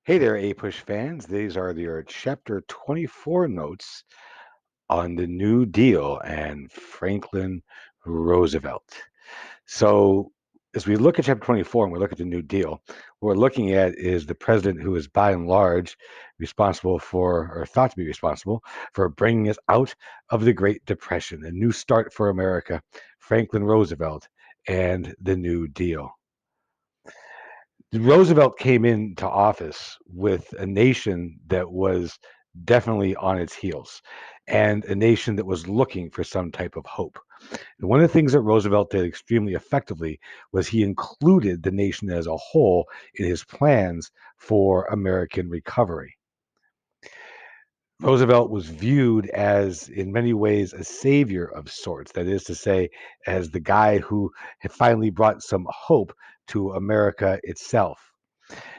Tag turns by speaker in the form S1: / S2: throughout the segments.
S1: Hey there, A-Push fans. These are your Chapter 24 notes on the New Deal and Franklin Roosevelt. So, as we look at Chapter 24 and we look at the New Deal, what we're looking at is the president who is by and large responsible for, or thought to be responsible, for bringing us out of the Great Depression, a new start for America, Franklin Roosevelt, and the New Deal. Roosevelt came into office with a nation that was definitely on its heels and a nation that was looking for some type of hope. And one of the things that Roosevelt did extremely effectively was he included the nation as a whole in his plans for American recovery. Roosevelt was viewed as, in many ways, a savior of sorts. That is to say, as the guy who had finally brought some hope to America itself.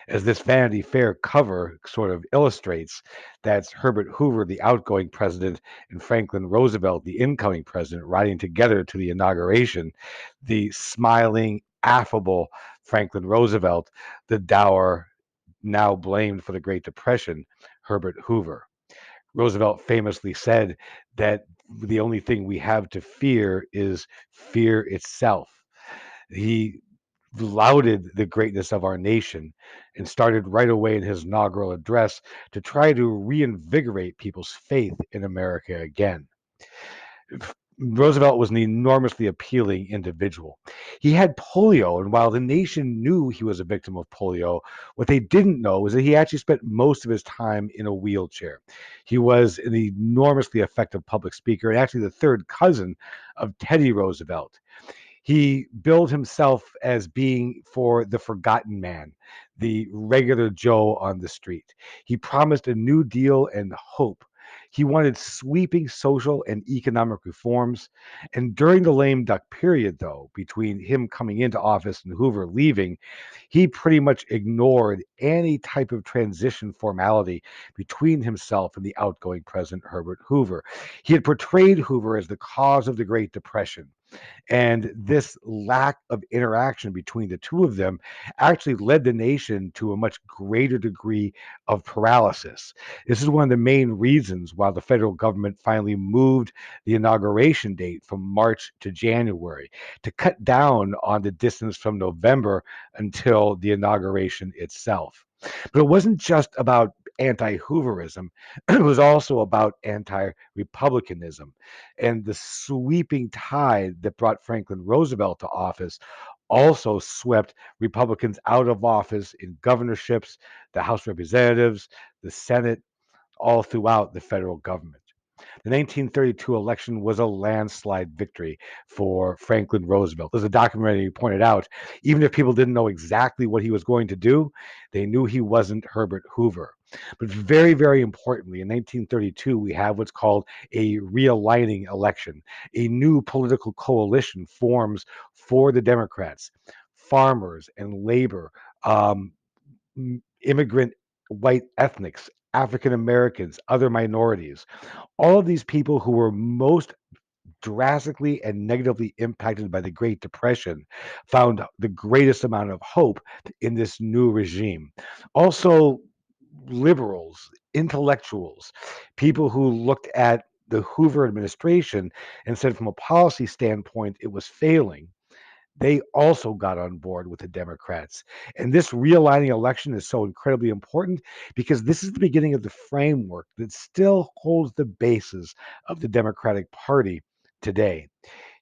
S1: As this Vanity Fair cover sort of illustrates, that's Herbert Hoover, the outgoing president, and Franklin Roosevelt, the incoming president, riding together to the inauguration. The smiling, affable Franklin Roosevelt, the dour, now blamed for the Great Depression, Herbert Hoover. Roosevelt famously said that the only thing we have to fear is fear itself. He lauded the greatness of our nation and started right away in his inaugural address to try to reinvigorate people's faith in America again. Roosevelt was an enormously appealing individual. He had polio, and while the nation knew he was a victim of polio, what they didn't know was that he actually spent most of his time in a wheelchair. He was an enormously effective public speaker and actually the third cousin of Teddy Roosevelt. He billed himself as being for the forgotten man, the regular Joe on the street. He promised a new deal and hope. He wanted sweeping social and economic reforms. And during the lame duck period, though, between him coming into office and Hoover leaving, he pretty much ignored any type of transition formality between himself and the outgoing President Herbert Hoover. He had portrayed Hoover as the cause of the Great Depression. And this lack of interaction between the two of them actually led the nation to a much greater degree of paralysis. This is one of the main reasons why the federal government finally moved the inauguration date from March to January to cut down on the distance from November until the inauguration itself. But it wasn't just about anti Hooverism, it was also about anti Republicanism. And the sweeping tide that brought Franklin Roosevelt to office also swept Republicans out of office in governorships, the House of Representatives, the Senate, all throughout the federal government. The 1932 election was a landslide victory for Franklin Roosevelt. As the documentary pointed out, even if people didn't know exactly what he was going to do, they knew he wasn't Herbert Hoover. But very, very importantly, in 1932, we have what's called a realigning election. A new political coalition forms for the Democrats, farmers and labor, um, immigrant white ethnics, African Americans, other minorities, all of these people who were most drastically and negatively impacted by the Great Depression found the greatest amount of hope in this new regime. Also, liberals, intellectuals, people who looked at the Hoover administration and said from a policy standpoint it was failing, they also got on board with the Democrats. And this realigning election is so incredibly important because this is the beginning of the framework that still holds the basis of the Democratic Party today.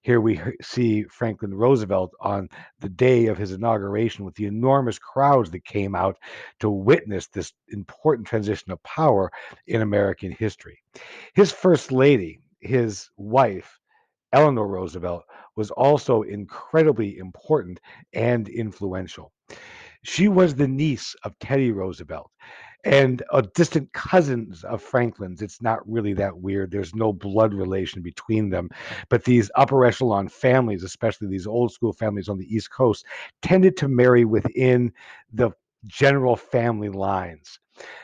S1: Here we see Franklin Roosevelt on the day of his inauguration with the enormous crowds that came out to witness this important transition of power in American history. His first lady, his wife, Eleanor Roosevelt, was also incredibly important and influential. She was the niece of Teddy Roosevelt and a distant cousins of Franklin's. It's not really that weird. There's no blood relation between them. But these upper echelon families, especially these old school families on the East Coast, tended to marry within the general family lines.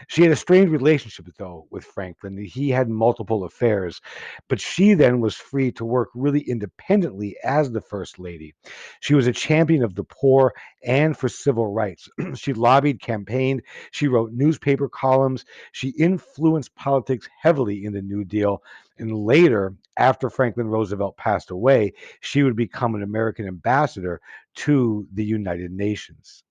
S1: She had a strained relationship, though, with Franklin. He had multiple affairs, but she then was free to work really independently as the First Lady. She was a champion of the poor and for civil rights. She lobbied, campaigned, she wrote newspaper columns, she influenced politics heavily in the New Deal. And later, after Franklin Roosevelt passed away, she would become an American ambassador to the United Nations.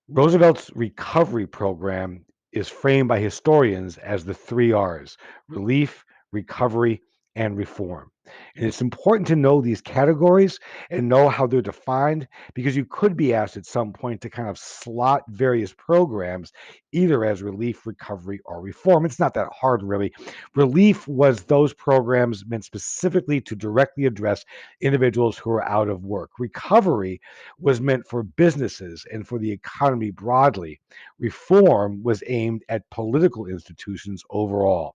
S1: Roosevelt's recovery program is framed by historians as the three R's: relief, recovery, and reform. And it's important to know these categories and know how they're defined because you could be asked at some point to kind of slot various programs either as relief, recovery, or reform. It's not that hard, really. Relief was those programs meant specifically to directly address individuals who are out of work. Recovery was meant for businesses and for the economy broadly. Reform was aimed at political institutions overall.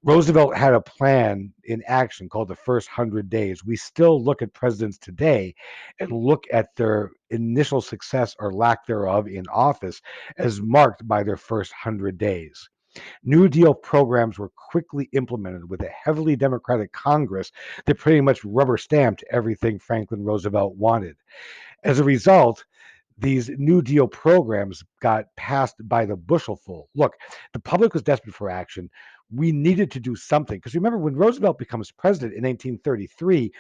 S1: Roosevelt had a plan in action called the first 100 days. We still look at presidents today and look at their initial success or lack thereof in office as marked by their first 100 days. New Deal programs were quickly implemented with a heavily Democratic Congress that pretty much rubber stamped everything Franklin Roosevelt wanted. As a result, these New Deal programs got passed by the bushelful. Look, the public was desperate for action. We needed to do something. Because remember, when Roosevelt becomes president in 1933,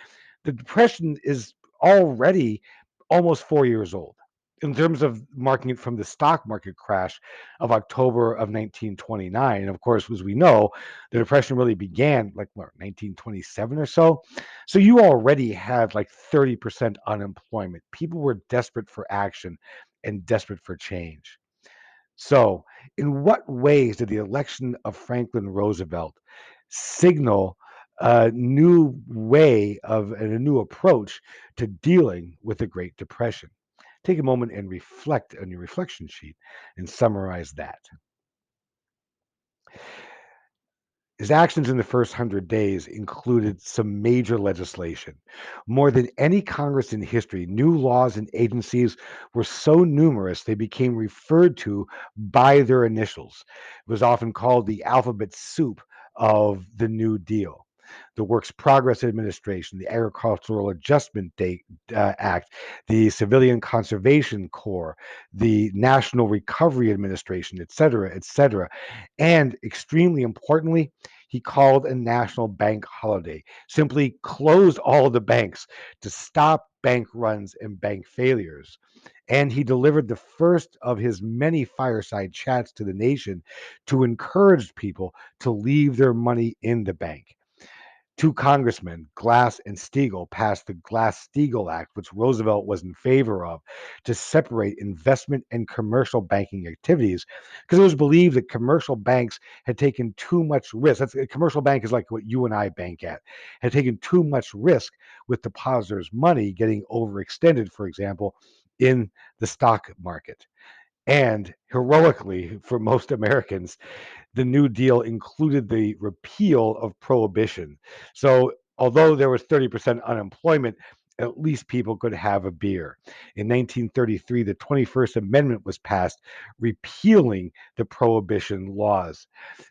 S1: the Depression is already almost 4 years old in terms of marking it from the stock market crash of October of 1929. And of course, as we know, the Depression really began like what, 1927 or so. So you already had like 30% unemployment. People were desperate for action and desperate for change. So, in what ways did the election of Franklin Roosevelt signal a new way of and a new approach to dealing with the Great Depression? Take a moment and reflect on your reflection sheet and summarize that. His actions in the first 100 days included some major legislation. More than any Congress in history, new laws and agencies were so numerous they became referred to by their initials. It was often called the alphabet soup of the New Deal. The Works Progress Administration, the Agricultural Act, the Civilian Conservation Corps, the National Recovery Administration, et cetera, et cetera. And extremely importantly, he called a national bank holiday, simply closed all the banks to stop bank runs and bank failures. And he delivered the first of his many fireside chats to the nation to encourage people to leave their money in the bank. Two congressmen, Glass and Steagall, passed the Glass-Steagall Act, which Roosevelt was in favor of, to separate investment and commercial banking activities because it was believed that commercial banks had taken too much risk. A commercial bank is like what you and I bank at, had taken too much risk with depositors' money getting overextended, for example, in the stock market. And heroically, for most Americans, the New Deal included the repeal of prohibition. So, although there was 30% unemployment, at least people could have a beer. In 1933, the 21st Amendment was passed, repealing the prohibition laws,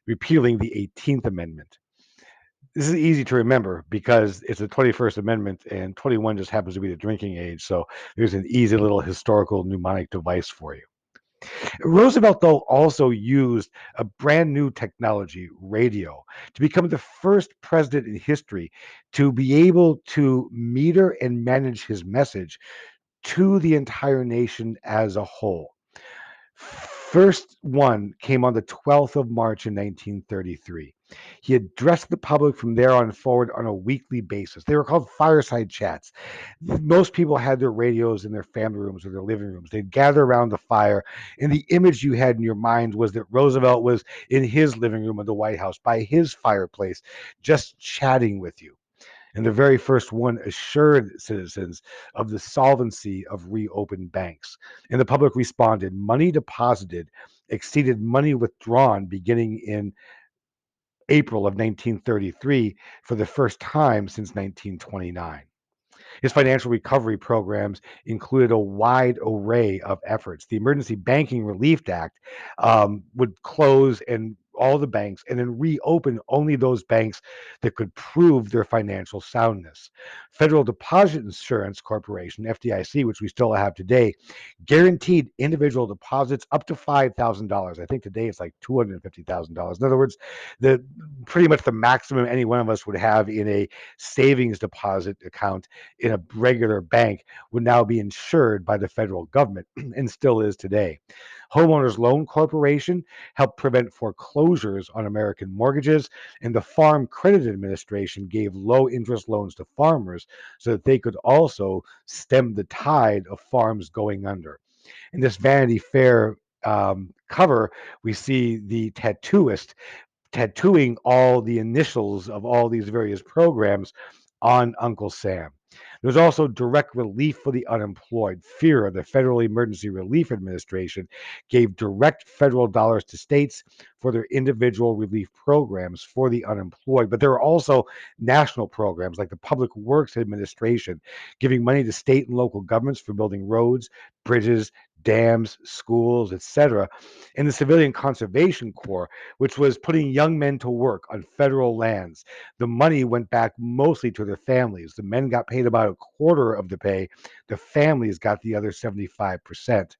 S1: repealing the 18th Amendment. This is easy to remember because it's the 21st Amendment and 21 just happens to be the drinking age. So, there's an easy little historical mnemonic device for you. Roosevelt, though, also used a brand new technology, radio, to become the first president in history to be able to meter and manage his message to the entire nation as a whole. First one came on the 12th of March in 1933. He addressed the public from there on forward on a weekly basis. They were called fireside chats. Most people had their radios in their family rooms or their living rooms. They'd gather around the fire, and the image you had in your mind was that Roosevelt was in his living room of the White House by his fireplace, just chatting with you. And the very first one assured citizens of the solvency of reopened banks. And the public responded. Money deposited exceeded money withdrawn beginning in April of 1933 for the first time since 1929. His financial recovery programs included a wide array of efforts. The Emergency Banking Relief Act would close and all the banks and then reopen only those banks that could prove their financial soundness. Federal Deposit Insurance Corporation, FDIC, which we still have today, guaranteed individual deposits up to $5,000. I think today it's like $250,000. In other words, the pretty much the maximum any one of us would have in a savings deposit account in a regular bank would now be insured by the federal government and still is today. Homeowners Loan Corporation helped prevent foreclosures on American mortgages, and the Farm Credit Administration gave low interest loans to farmers so that they could also stem the tide of farms going under. In this Vanity Fair cover, we see the tattooist tattooing all the initials of all these various programs on Uncle Sam. There's also direct relief for the unemployed. FERA, the Federal Emergency Relief Administration, gave direct federal dollars to states for their individual relief programs for the unemployed. But there are also national programs like the Public Works Administration, giving money to state and local governments for building roads, bridges, dams, schools, etc. And the Civilian Conservation Corps, which was putting young men to work on federal lands. The money went back mostly to their families. The men got paid about a quarter of the pay. The families got the other 75%.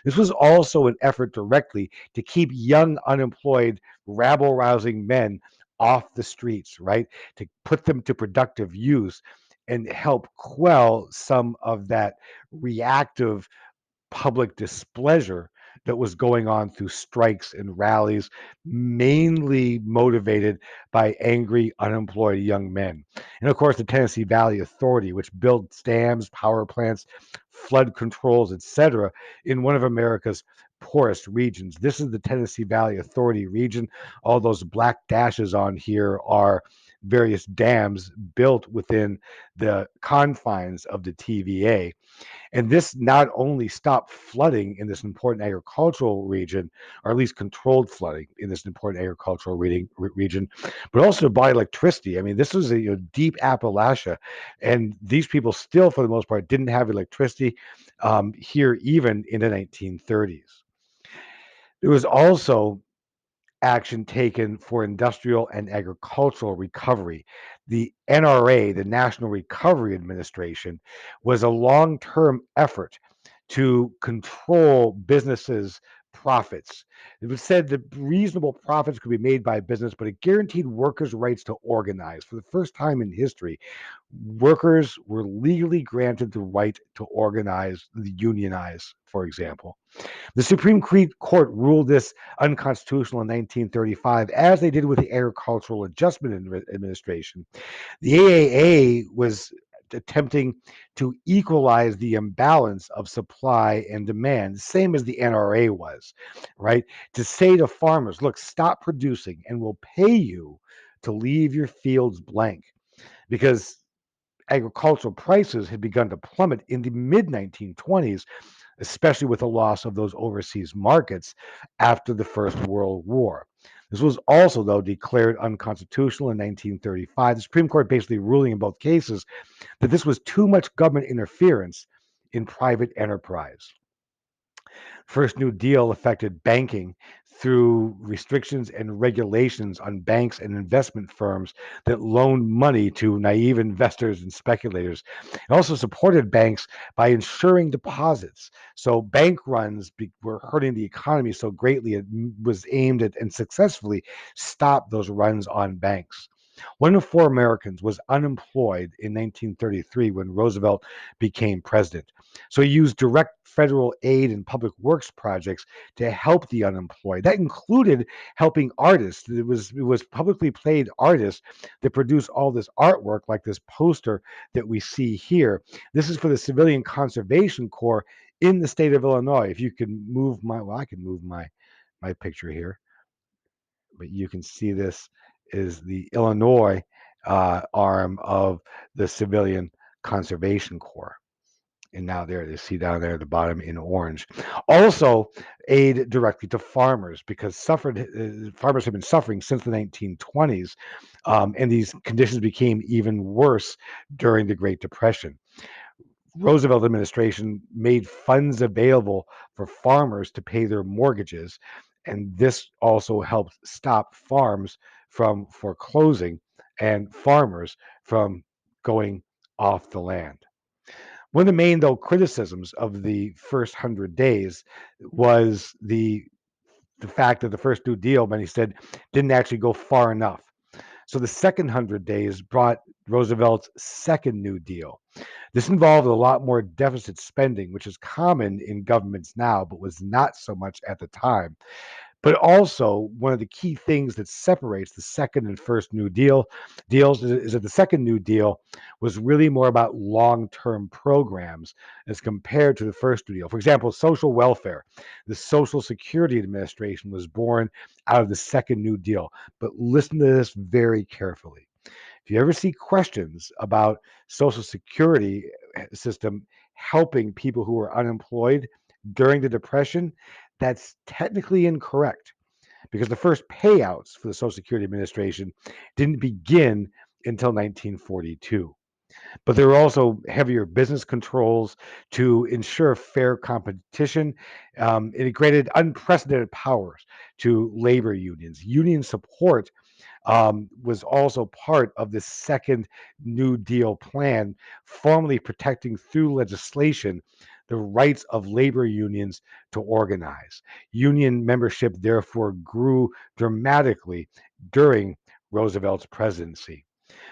S1: This was also an effort directly to keep young, unemployed, rabble rousing men off the streets, right? To put them to productive use and help quell some of that reactive public displeasure that was going on through strikes and rallies, mainly motivated by angry, unemployed young men. And of course, the Tennessee Valley Authority, which built dams, power plants, flood controls, etc., in one of America's poorest regions. This is the Tennessee Valley Authority region. All those black dashes on here are various dams built within the confines of the TVA. And this not only stopped flooding in this important agricultural region, or at least controlled flooding in this important agricultural region, but also to buy electricity. I mean, this was a deep Appalachia, and these people still, for the most part, didn't have electricity here even in the 1930s. There was also action taken for industrial and agricultural recovery. The NRA, the National Recovery Administration, was a long term effort to control businesses' profits. It was said that reasonable profits could be made by business, but it guaranteed workers' rights to organize. For the first time in history, workers were legally granted the right to organize, unionize, for example. The Supreme Court ruled this unconstitutional in 1935, as they did with the Agricultural Adjustment Administration. The AAA was attempting to equalize the imbalance of supply and demand, same as the NRA was, right? To say to farmers, look, stop producing and we'll pay you to leave your fields blank, because agricultural prices had begun to plummet in the mid 1920s, especially with the loss of those overseas markets after the First World War. This was also, though, declared unconstitutional in 1935. The Supreme Court basically ruling in both cases that this was too much government interference in private enterprise. First New Deal affected banking through restrictions and regulations on banks and investment firms that loaned money to naive investors and speculators. It also supported banks by insuring deposits. So bank runs were hurting the economy so greatly, it was aimed at and successfully stopped those runs on banks. One in four Americans was unemployed in 1933 when Roosevelt became president. So he used direct federal aid and public works projects to help the unemployed. That included helping artists. It was publicly played artists that produced all this artwork, like this poster that we see here. This is for the Civilian Conservation Corps in the state of Illinois. If you can move I can move my picture here, but you can see this is the Illinois arm of the Civilian Conservation Corps. And now there you see down there at the bottom in orange. Also, aid directly to farmers because farmers have been suffering since the 1920s, and these conditions became even worse during the Great Depression. Roosevelt administration made funds available for farmers to pay their mortgages, and this also helped stop farms from foreclosing and farmers from going off the land. One of the main, though, criticisms of the first 100 days was the fact that the first New Deal, many said, didn't actually go far enough. So the second 100 days brought Roosevelt's second New Deal. This involved a lot more deficit spending, which is common in governments now, but was not so much at the time. But also, one of the key things that separates the second and first New Deal deals is that the second New Deal was really more about long-term programs as compared to the first New Deal. For example, social welfare. The Social Security Administration was born out of the second New Deal. But listen to this very carefully. If you ever see questions about Social Security system helping people who were unemployed during the Depression, that's technically incorrect because the first payouts for the Social Security Administration didn't begin until 1942. But there were also heavier business controls to ensure fair competition. And it granted unprecedented powers to labor unions. Union support was also part of the second New Deal plan, formally protecting through legislation the rights of labor unions to organize. Union membership therefore grew dramatically during Roosevelt's presidency.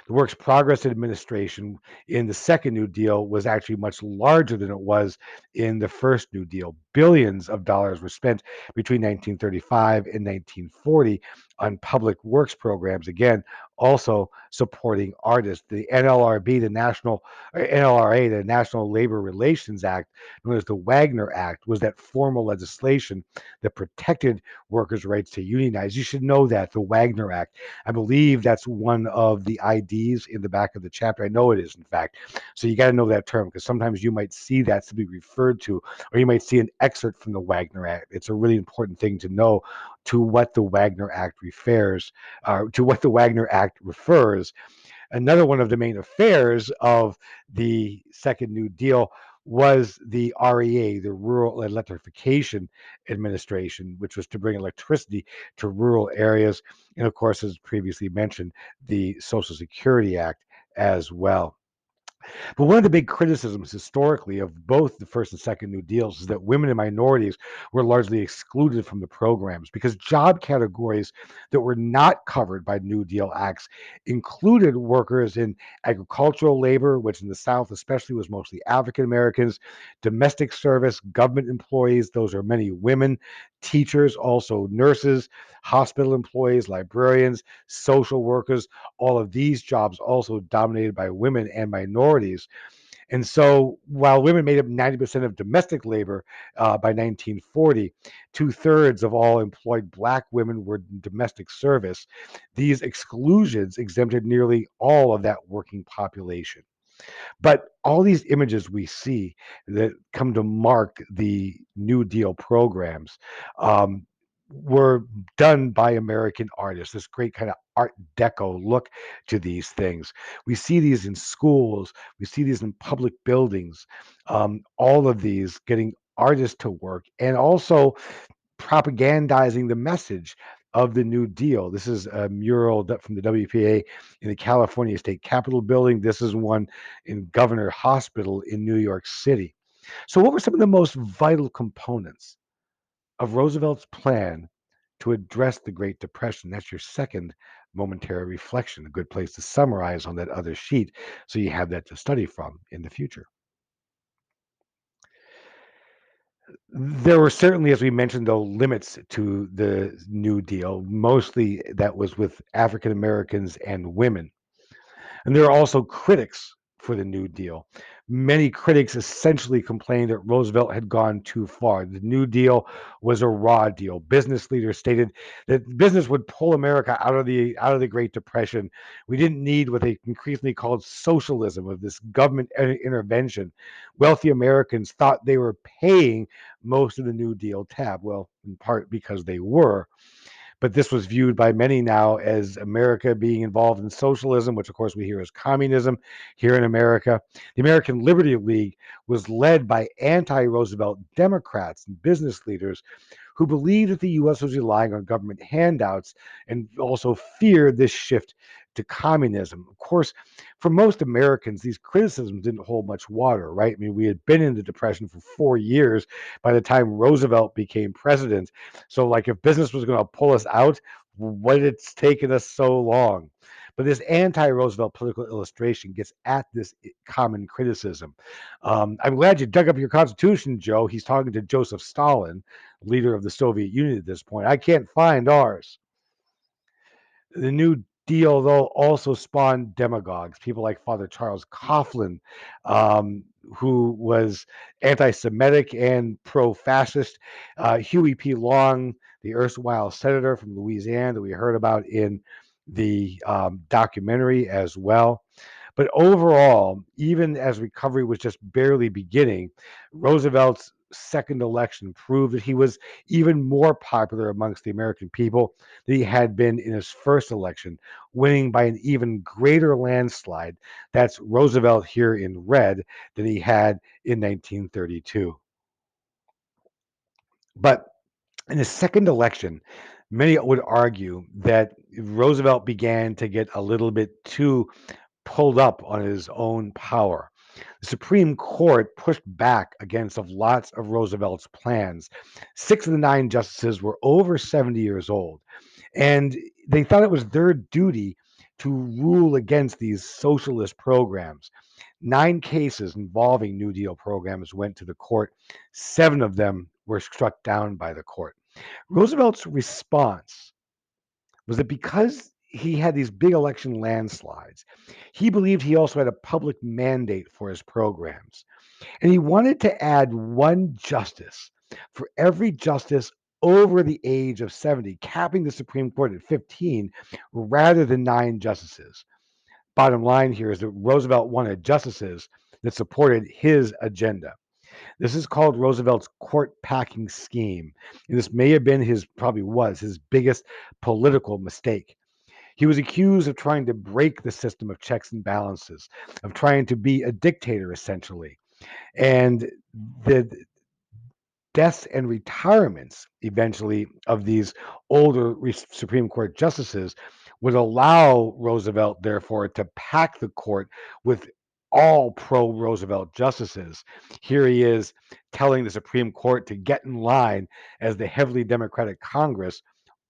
S1: The Works Progress Administration in the second New Deal was actually much larger than it was in the first New Deal. Billions of dollars were spent between 1935 and 1940 on public works programs, again, also supporting artists. The NLRB, the National NLRA, the National Labor Relations Act, known as the Wagner Act, was that formal legislation that protected workers' rights to unionize. You should know that, the Wagner Act. I believe that's one of the IDs in the back of the chapter. I know it is, in fact. So you got to know that term because sometimes you might see that to be referred to, or you might see an excerpt from the Wagner Act. It's a really important thing to know to what the Wagner Act refers, to what the Wagner Act refers. Another one of the main affairs of the second New Deal was the REA, the Rural Electrification Administration, which was to bring electricity to rural areas. And of course, as previously mentioned, the Social Security Act as well. But one of the big criticisms historically of both the first and second New Deals is that women and minorities were largely excluded from the programs because job categories that were not covered by New Deal acts included workers in agricultural labor, which in the South especially was mostly African Americans, domestic service, government employees, those are many women, teachers, also nurses, hospital employees, librarians, social workers. All of these jobs also dominated by women and minorities. And so while women made up 90% of domestic labor by 1940, two-thirds of all employed Black women were in domestic service. These exclusions exempted nearly all of that working population. But all these images we see that come to mark the New Deal programs were done by American artists. This great kind of Art Deco look to these things. We see these in schools, we see these in public buildings, all of these getting artists to work and also propagandizing the message of the New Deal. This is a mural from the WPA in the California State Capitol building. This is one in Governor Hospital in New York City. So, what were some of the most vital components of Roosevelt's plan to address the Great Depression? That's your second momentary reflection, a good place to summarize on that other sheet so you have that to study from in the future. There were certainly, as we mentioned, though, limits to the New Deal. Mostly that was with African Americans and women. And there are also critics for the New Deal. Many critics essentially complained that Roosevelt had gone too far. The New Deal was a raw deal. Business leaders stated that business would pull America out of the Great Depression. We didn't need what they increasingly called socialism, of this government intervention. Wealthy Americans thought they were paying most of the New Deal tab. Well, in part because they were. But this was viewed by many now as America being involved in socialism, which of course we hear as communism here in America. The American Liberty League was led by anti-Roosevelt Democrats and business leaders who believed that the U.S. was relying on government handouts and also feared this shift to communism. Of course, for most Americans, these criticisms didn't hold much water, right? I mean, we had been in the Depression for 4 years by the time Roosevelt became president. So, like, if business was going to pull us out, what had it's taken us so long? But this anti-Roosevelt political illustration gets at this common criticism. I'm glad you dug up your Constitution, Joe. He's talking to Joseph Stalin, leader of the Soviet Union at this point. I can't find ours. The New Deal, though, also spawned demagogues, people like Father Charles Coughlin, who was anti Semitic and pro fascist, Huey P. Long, the erstwhile senator from Louisiana that we heard about in the documentary as well. But overall, even as recovery was just barely beginning, Roosevelt's second election proved that he was even more popular amongst the American people than he had been in his first election, winning by an even greater landslide. That's Roosevelt here in red than he had in 1932. But in his second election, many would argue that Roosevelt began to get a little bit too pulled up on his own power. The Supreme Court pushed back against lots of Roosevelt's plans. Six of the nine justices were over 70 years old, and they thought it was their duty to rule against these socialist programs. Nine cases involving New Deal programs went to the court. Seven of them were struck down by the court. Roosevelt's response was that because he had these big election landslides, he believed he also had a public mandate for his programs. And he wanted to add one justice for every justice over the age of 70, capping the Supreme Court at 15 rather than nine justices. Bottom line here is that Roosevelt wanted justices that supported his agenda. This is called Roosevelt's court packing scheme. And this may have been probably was his biggest political mistake. He was accused of trying to break the system of checks and balances, of trying to be a dictator, essentially. And the deaths and retirements eventually of these older Supreme Court justices would allow Roosevelt, therefore, to pack the court with all pro Roosevelt justices. Here he is telling the Supreme Court to get in line as the heavily Democratic Congress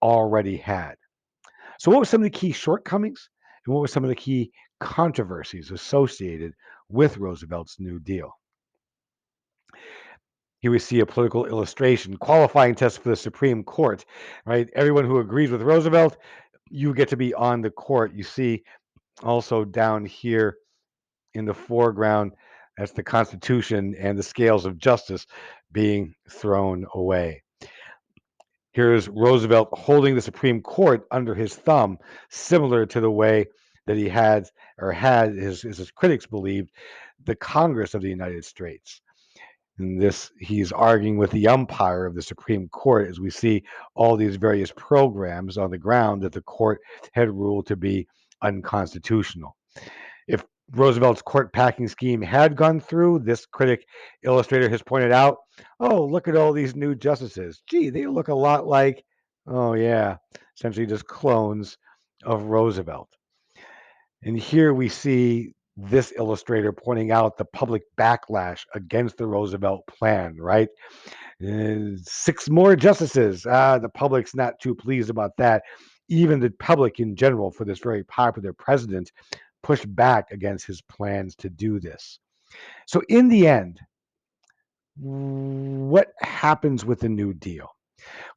S1: already had. So, what were some of the key shortcomings and what were some of the key controversies associated with Roosevelt's New Deal? Here we see a political illustration, qualifying test for the Supreme Court, right? Everyone who agrees with Roosevelt, you get to be on the court. You see also down here in the foreground, that's the Constitution and the scales of justice being thrown away. Here's Roosevelt holding the Supreme Court under his thumb, similar to the way that he had his critics believed, the Congress of the United States. In this, he's arguing with the umpire of the Supreme Court as we see all these various programs on the ground that the court had ruled to be unconstitutional. If Roosevelt's court packing scheme had gone through, this critic illustrator has pointed out, oh, look at all these new justices. Gee, they look a lot like, oh, yeah, essentially just clones of Roosevelt. And here we see this illustrator pointing out the public backlash against the Roosevelt plan, right? Six more justices. The public's not too pleased about that. Even the public in general, for this very popular president, pushed back against his plans to do this. So, in the end, what happens with the New Deal?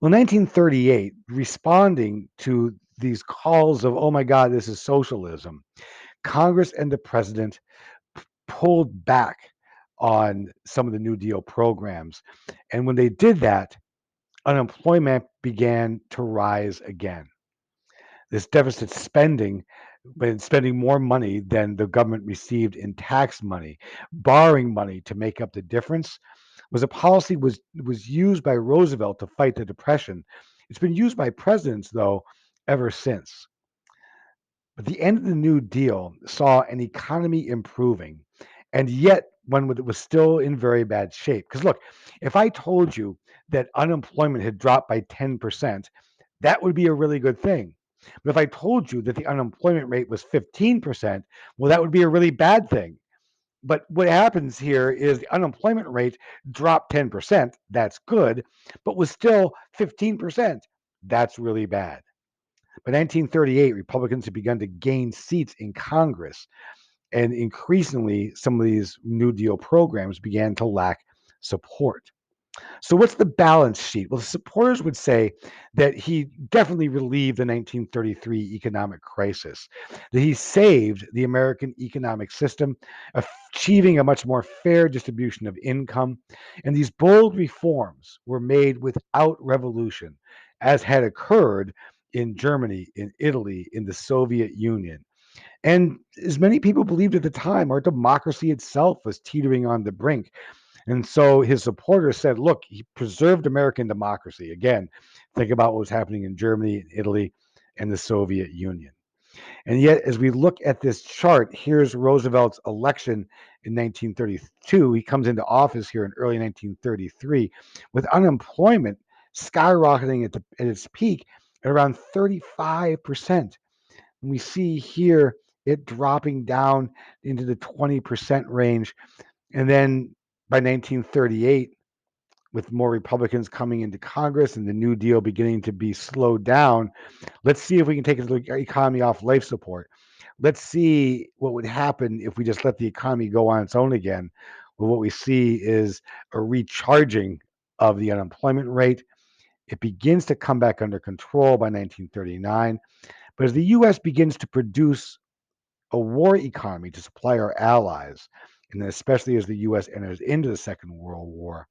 S1: Well, 1938, responding to these calls of, oh my God, this is socialism, Congress and the president pulled back on some of the New Deal programs. And when they did that, unemployment began to rise again. This deficit spending, but spending more money than the government received in tax money, borrowing money to make up the difference, was a policy was used by Roosevelt to fight the depression. It's been used by presidents though ever since. But the end of the New Deal saw an economy improving, and yet one that was still in very bad shape. Because look, if I told you that unemployment had dropped by 10%, that would be a really good thing. But if I told you that the unemployment rate was 15%, well, that would be a really bad thing. But what happens here is the unemployment rate dropped 10%. That's good, but was still 15%. That's really bad. By 1938, Republicans had begun to gain seats in Congress, and increasingly, some of these New Deal programs began to lack support. So, what's the balance sheet? Well, the supporters would say that he definitely relieved the 1933 economic crisis, that he saved the American economic system, achieving a much more fair distribution of income. And these bold reforms were made without revolution, as had occurred in Germany, in Italy, in the Soviet Union. And as many people believed at the time, our democracy itself was teetering on the brink. And so his supporters said, look, he preserved American democracy. Again, think about what was happening in Germany, and Italy, and the Soviet Union. And yet, as we look at this chart, here's Roosevelt's election in 1932. He comes into office here in early 1933 with unemployment skyrocketing at its peak at around 35%. And we see here it dropping down into the 20% range. And then by 1938, with more Republicans coming into Congress and the New Deal beginning to be slowed down, let's see if we can take the economy off life support. Let's see what would happen if we just let the economy go on its own again. Well, what we see is a recharging of the unemployment rate. It begins to come back under control by 1939. But as the US begins to produce a war economy to supply our allies, and then especially as the US enters into the Second World War,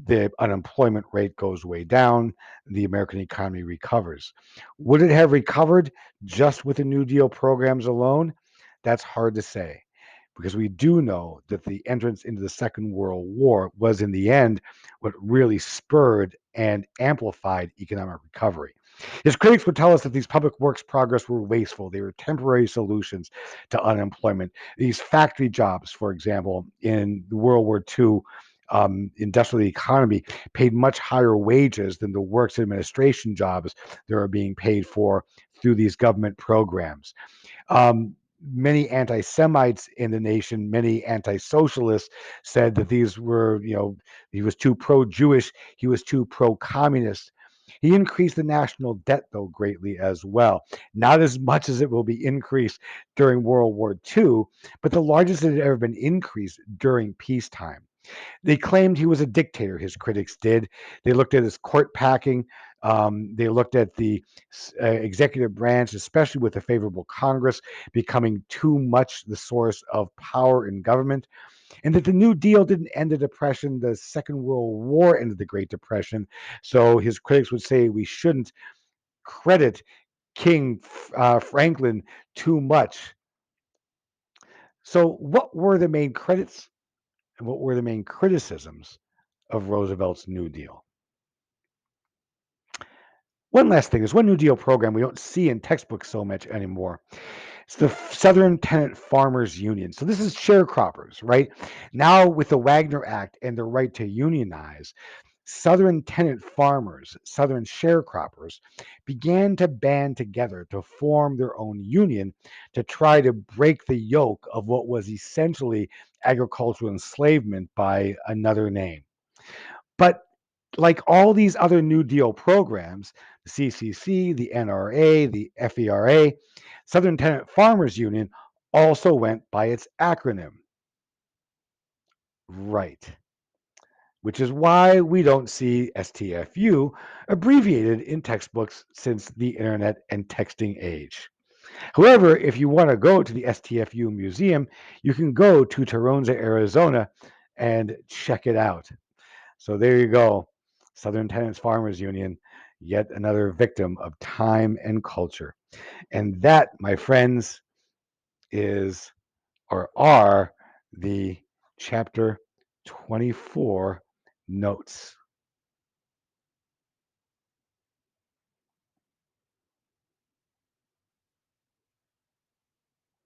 S1: the unemployment rate goes way down, the American economy recovers. Would it have recovered just with the New Deal programs alone? That's hard to say because we do know that the entrance into the Second World War was, in the end, what really spurred and amplified economic recovery. His critics would tell us that these public works progress were wasteful. They were temporary solutions to unemployment. These factory jobs, for example, in World War II, industrial economy paid much higher wages than the works administration jobs that are being paid for through these government programs. Many anti-Semites in the nation, many anti-socialists said that these were, he was too pro-Jewish, he was too pro-communist. He increased the national debt, though, greatly as well. Not as much as it will be increased during World War II, but the largest it had ever been increased during peacetime. They claimed he was a dictator, his critics did. They looked at his court packing. They looked at the executive branch, especially with a favorable Congress, becoming too much the source of power in government. And that the New Deal didn't end the Depression. The Second World War ended the Great Depression. So his critics would say we shouldn't credit King Franklin too much. So, what were the main credits and what were the main criticisms of Roosevelt's New Deal? One last thing, there's one New Deal program we don't see in textbooks so much anymore. It's the Southern Tenant Farmers Union. So this is sharecroppers, right? Now with the Wagner Act and the right to unionize, Southern tenant farmers, Southern sharecroppers, began to band together to form their own union to try to break the yoke of what was essentially agricultural enslavement by another name. But like all these other New Deal programs, the CCC, the NRA, the FERA, Southern Tenant Farmers Union also went by its acronym. Right. Which is why we don't see STFU abbreviated in textbooks since the internet and texting age. However, if you want to go to the STFU museum, you can go to Toronto, Arizona, and check it out. So there you go. Southern Tenants Farmers Union, yet another victim of time and culture. And that, my friends, is or are the chapter 24 notes.